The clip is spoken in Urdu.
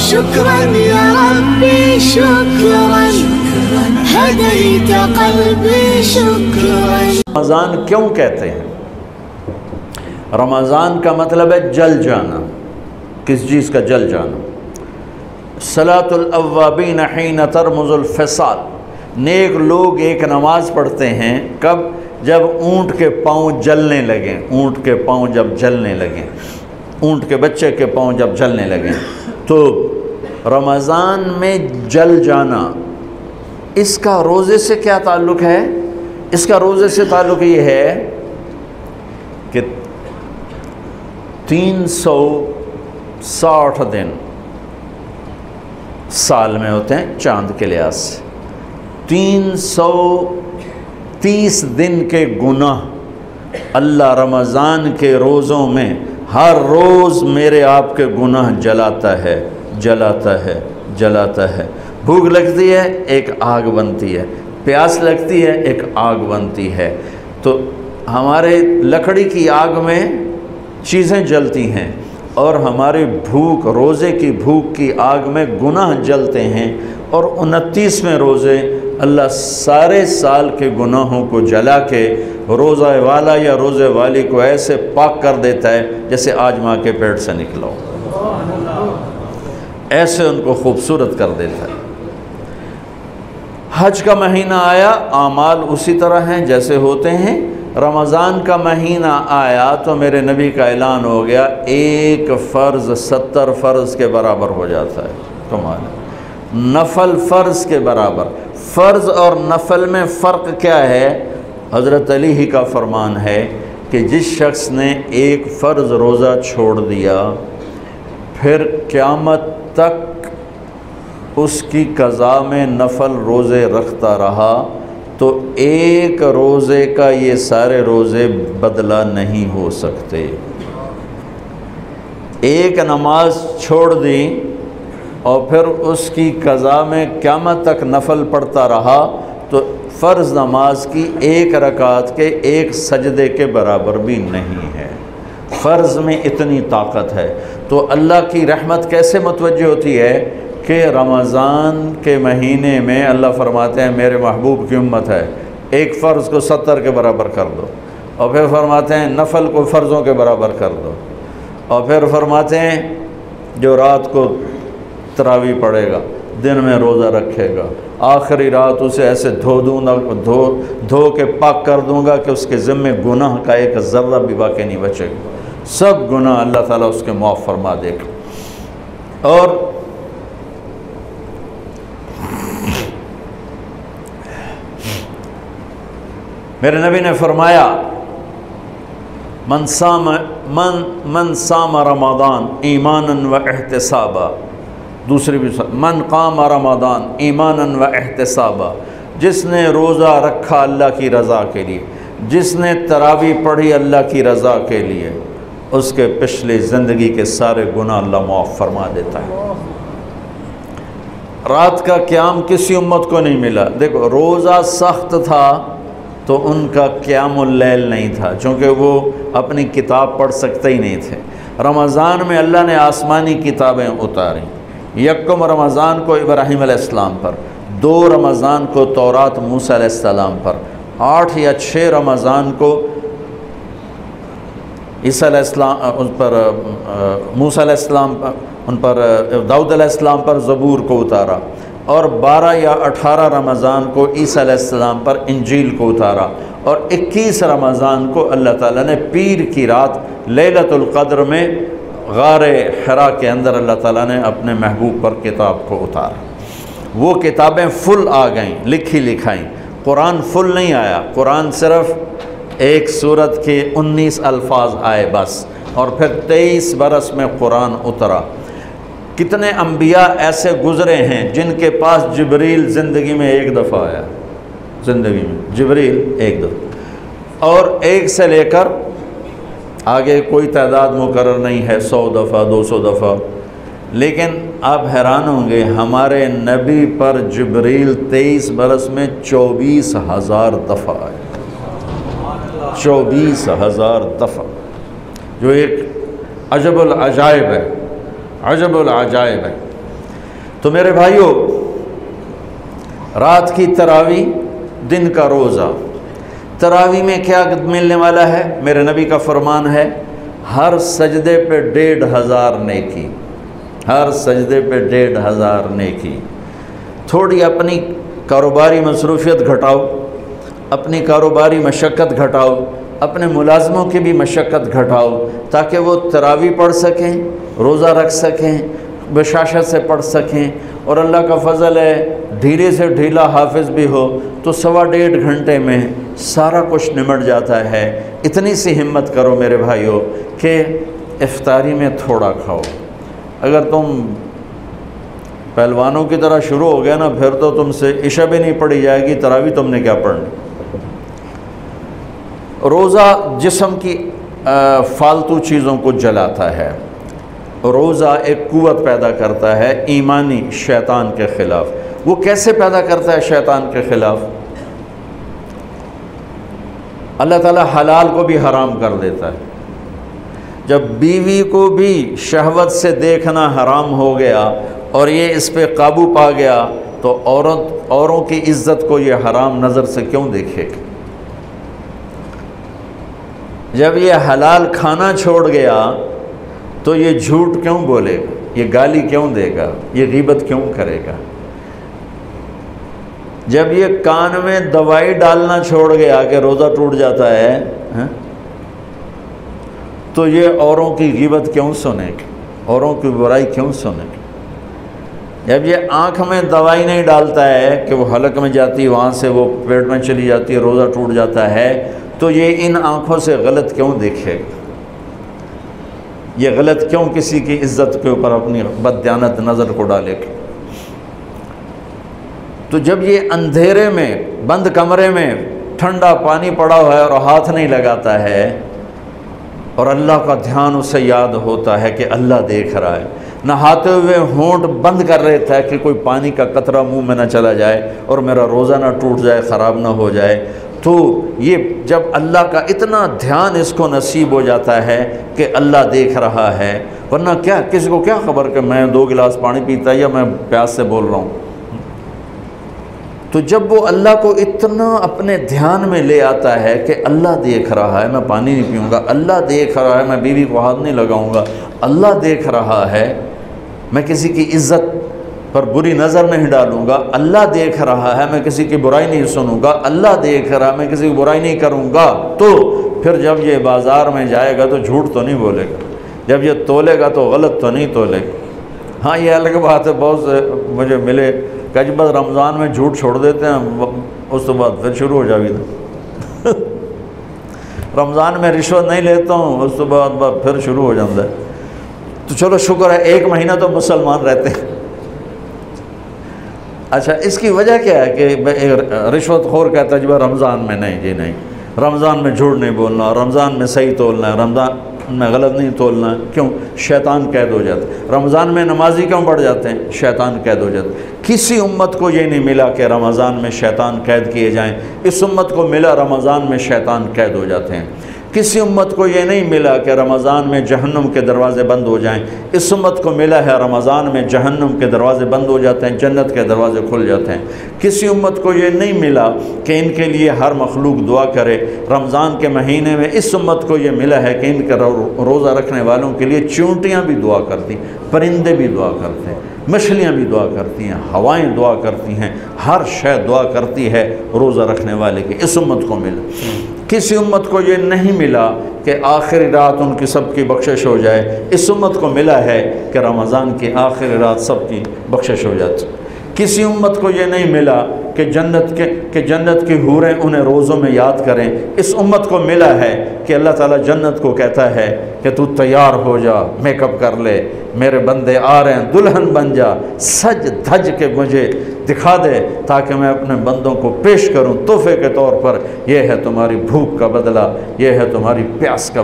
شكرا يا ربي شكرا هديت قلبي شكرا. رمضان کیوں کہتے ہیں؟ رمضان کا مطلب ہے جل جانا. کس چیز کا جل جانا؟ صلاۃ الاوابین حین ترمز الفصال. نیک لوگ ایک نماز پڑھتے ہیں کب؟ جب اونٹ کے پاؤں جلنے لگیں. اونٹ کے پاؤں جب جلنے لگیں، اونٹ کے بچے کے پاؤں جب جلنے لگیں. تو رمضان میں جل جانا، اس کا روزے سے کیا تعلق ہے؟ اس کا روزے سے تعلق یہ ہے کہ 360 دن سال میں ہوتے ہیں چاند کے لحاظ سے. 330 دن کے گناہ اللہ رمضان کے روزوں میں ہر روز میرے آپ کے گناہ جلاتا ہے جلاتا ہے جلاتا ہے. بھوک لگتی ہے ایک آگ بنتی ہے، پیاس لگتی ہے ایک آگ بنتی ہے. تو ہمارے لکڑی کی آگ میں چیزیں جلتی ہیں اور ہماری بھوک، روزے کی بھوک کی آگ میں گناہ جلتے ہیں. اور 29ویں روزے اللہ سارے سال کے گناہوں کو جلا کے روزہ والا یا روزے والی کو ایسے پاک کر دیتا ہے جیسے آج ماں کے پیٹ سے نکلا ہو. ایسے ان کو خوبصورت کر دیتا ہے. حج کا مہینہ آیا، اعمال اسی طرح ہیں جیسے ہوتے ہیں. رمضان کا مہینہ آیا تو میرے نبی کا اعلان ہو گیا ایک فرض 70 فرض کے برابر ہو جاتا ہے. کمال ہے. نفل فرض کے برابر. فرض اور نفل میں فرق کیا ہے؟ حضرت علی ہی کا فرمان ہے کہ جس شخص نے ایک فرض روزہ چھوڑ دیا پھر قیامت تک اس کی قضا میں نفل روزے رکھتا رہا تو ایک روزے کا یہ سارے روزے بدلہ نہیں ہو سکتے. ایک نماز چھوڑ دی اور پھر اس کی قضا میں قیامت تک نفل پڑھتا رہا تو فرض نماز کی ایک رکعت کے ایک سجدے کے برابر بھی نہیں ہے. فرض میں اتنی طاقت ہے. تو اللہ کی رحمت کیسے متوجہ ہوتی ہے کہ رمضان کے مہینے میں اللہ فرماتے ہیں میرے محبوب کی امت ہے، ایک فرض کو 70 کے برابر کر دو. اور پھر فرماتے ہیں نفل کو فرضوں کے برابر کر دو. اور پھر فرماتے ہیں جو رات کو تراویح پڑھے گا، دن میں روزہ رکھے گا، آخری رات اسے ایسے دھو کے پاک کر دوں گا کہ اس کے ذمے گناہ کا ایک ذرہ بھی باقی نہیں بچے گا. سب گناہ اللہ تعالیٰ اس کے معاف فرما دے گا. اور میرے نبی نے فرمایا من صام رمضان ایمانا و احتسابا. دوسری بھی من قام رمضان ایمانا و احتسابا. جس نے روزہ رکھا اللہ کی رضا کے لیے، جس نے تراویح پڑھی اللہ کی رضا کے لیے، اس کے پچھلی زندگی کے سارے گناہ اللہ معاف فرما دیتا ہے. رات کا قیام کسی امت کو نہیں ملا. دیکھو روزہ سخت تھا تو ان کا قیام اللیل نہیں تھا چونکہ وہ اپنی کتاب پڑھ سکتے ہی نہیں تھے. رمضان میں اللہ نے آسمانی کتابیں اتاریں. یکم رمضان کو ابراہیم علیہ السلام پر، 2 رمضان کو تورات موسیٰ علیہ السلام پر، 8 یا 6 رمضان کو عیسیٰ علیہ السلام ان پر موسیٰ علیہ السلام پر، ان پر داؤد علیہ السلام پر زبور کو اتارا. اور 12 یا 18 رمضان کو عیسیٰ علیہ السلام پر انجیل کو اتارا. اور 21 رمضان کو اللہ تعالیٰ نے پیر کی رات لیلۃ القدر میں غار حرا کے اندر اللہ تعالیٰ نے اپنے محبوب پر کتاب کو اتارا. وہ کتابیں فل آ گئیں، لکھی لکھائیں. قرآن فل نہیں آیا. قرآن صرف ایک سورت کے 19 الفاظ آئے بس. اور پھر 23 برس میں قرآن اترا. کتنے انبیاء ایسے گزرے ہیں جن کے پاس جبریل زندگی میں ایک دفعہ آیا. زندگی میں جبریل ایک دفعہ. اور ایک سے لے کر آگے کوئی تعداد مقرر نہیں ہے، 100 دفعہ 200 دفعہ. لیکن آپ حیران ہوں گے ہمارے نبی پر جبریل 23 برس میں 24,000 دفعہ آئے. 24,000 دفعہ، جو ایک عجب العجائب ہے. عجب العجائب ہے. تو میرے بھائیوں، رات کی تراویح، دن کا روزہ، تراویح میں کیا ملنے والا ہے؟ میرے نبی کا فرمان ہے ہر سجدے پہ 1500 نیکی، ہر سجدے پہ 1500 نیکی۔ تھوڑی اپنی کاروباری مصروفیت گھٹاؤ، اپنی کاروباری مشقت گھٹاؤ، اپنے ملازموں کی بھی مشقت گھٹاؤ، تاکہ وہ تراویح پڑھ سکیں، روزہ رکھ سکیں، بشاشت سے پڑھ سکیں، اور اللہ کا فضل ہے ڈھیلے سے ڈھیلا حافظ بھی ہو تو 1.5 گھنٹے میں سارا کچھ نمٹ جاتا ہے۔ اتنی سی ہمت کرو میرے بھائیوں کہ افطاری میں تھوڑا کھاؤ۔ اگر تم پہلوانوں کی طرح شروع ہو گیا نا، پھر تو تم سے عشاء بھی نہیں پڑھی جائے گی، تراویح تم نے کیا پڑھنی۔ روزہ جسم کی فالتو چیزوں کو جلاتا ہے، روزہ ایک قوت پیدا کرتا ہے ایمانی شیطان کے خلاف۔ وہ کیسے پیدا کرتا ہے شیطان کے خلاف؟ اللہ تعالیٰ حلال کو بھی حرام کر دیتا ہے۔ جب بیوی کو بھی شہوت سے دیکھنا حرام ہو گیا اور یہ اس پہ قابو پا گیا تو اوروں کی عزت کو یہ حرام نظر سے کیوں دیکھے گا؟ جب یہ حلال کھانا چھوڑ گیا تو یہ جھوٹ کیوں بولے گا؟ یہ گالی کیوں دے گا؟ یہ غیبت کیوں کرے گا؟ جب یہ کان میں دوائی ڈالنا چھوڑ گیا کہ روزہ ٹوٹ جاتا ہے تو یہ اوروں کی غیبت کیوں سنے گا؟ اوروں کی برائی کیوں سنے گا؟ جب یہ آنکھ میں دوائی نہیں ڈالتا ہے کہ وہ حلق میں جاتی ہے، وہاں سے وہ پیٹ میں چلی جاتی ہے، روزہ ٹوٹ جاتا ہے، تو یہ ان آنکھوں سے غلط کیوں دیکھے گا؟ یہ غلط کیوں کسی کی عزت کے اوپر اپنی بددیانت نظر کو ڈالے گا؟ تو جب یہ اندھیرے میں بند کمرے میں ٹھنڈا پانی پڑا ہوا ہے اور ہاتھ نہیں لگاتا ہے اور اللہ کا دھیان اسے یاد ہوتا ہے کہ اللہ دیکھ رہا ہے، نہاتے ہوئے ہونٹ بند کر لیتا ہے کہ کوئی پانی کا قطرہ منہ میں نہ چلا جائے اور میرا روزہ نہ ٹوٹ جائے، خراب نہ ہو جائے، تو یہ جب اللہ کا اتنا دھیان اس کو نصیب ہو جاتا ہے کہ اللہ دیکھ رہا ہے، ورنہ کیا کسی کو کیا خبر کہ میں 2 گلاس پانی پیتا ہے یا میں پیاس سے بول رہا ہوں۔ تو جب وہ اللہ کو اتنا اپنے دھیان میں لے آتا ہے کہ اللہ دیکھ رہا ہے، میں پانی نہیں پیوں گا، اللہ دیکھ رہا ہے، میں بیوی کو ہاتھ نہیں لگاؤں گا، اللہ دیکھ رہا ہے، میں کسی کی عزت پر بری نظر نہیں ڈالوں گا، اللہ دیکھ رہا ہے، میں کسی کی برائی نہیں سنوں گا، اللہ دیکھ رہا ہے، میں کسی کی برائی نہیں کروں گا، تو پھر جب یہ بازار میں جائے گا تو جھوٹ تو نہیں بولے گا، جب یہ تولے گا تو غلط تو نہیں تولے گا۔ ہاں یہ الگ بات ہے، بہت سے مجھے ملے کہ جب بس رمضان میں جھوٹ چھوڑ دیتے ہیں، اس کے بعد پھر شروع ہو جاوی تھا رمضان میں رشوت نہیں لیتا ہوں، اس کے بعد پھر شروع ہو جاتا ہے۔ تو چلو شکر ہے 1 مہینہ تو مسلمان رہتے ہیں۔ اچھا اس کی وجہ کیا ہے کہ رشوت خور کہتا ہے جی رمضان میں نہیں، جی نہیں، رمضان میں جھوٹ نہیں بولنا، رمضان میں صحیح تولنا ہے، رمضان میں غلط نہیں تولنا ہے۔ کیوں؟ شیطان قید ہو جاتا ہے۔ رمضان میں نمازی کیوں بڑھ جاتے ہیں؟ شیطان قید ہو جاتا ہے۔ کسی امت کو یہ نہیں ملا کہ رمضان میں شیطان قید کیے جائیں، اس امت کو ملا رمضان میں شیطان قید ہو جاتے ہیں۔ کسی امت کو یہ نہیں ملا کہ رمضان میں جہنم کے دروازے بند ہو جائیں، اس امت کو ملا ہے رمضان میں جہنم کے دروازے بند ہو جاتے ہیں، جنت کے دروازے کھل جاتے ہیں۔ کسی امت کو یہ نہیں ملا کہ ان کے لیے ہر مخلوق دعا کرے، رمضان کے مہینے میں اس امت کو یہ ملا ہے کہ ان کے روزہ رکھنے والوں کے لیے چونٹیاں بھی دعا کرتی، پرندے بھی دعا کرتے ہیں، مچھلیاں بھی دعا کرتی ہیں، ہوائیں دعا کرتی ہیں، ہر شے دعا کرتی ہے روزہ رکھنے والے کی۔ اس امت کو ملا۔ کسی امت کو یہ نہیں ملا کہ آخری رات ان کی سب کی بخشش ہو جائے، اس امت کو ملا ہے کہ رمضان کی آخری رات سب کی بخشش ہو جاتی۔ کسی امت کو یہ نہیں ملا کہ جنت کی حوریں انہیں روزوں میں یاد کریں، اس امت کو ملا ہے کہ اللہ تعالیٰ جنت کو کہتا ہے کہ تو تیار ہو جا، میک اپ کر لے، میرے بندے آ رہے ہیں، دلہن بن جا، سج دھج کے مجھے دکھا دے تاکہ میں اپنے بندوں کو پیش کروں تحفے کے طور پر۔ یہ ہے تمہاری بھوک کا بدلہ، یہ ہے تمہاری پیاس کا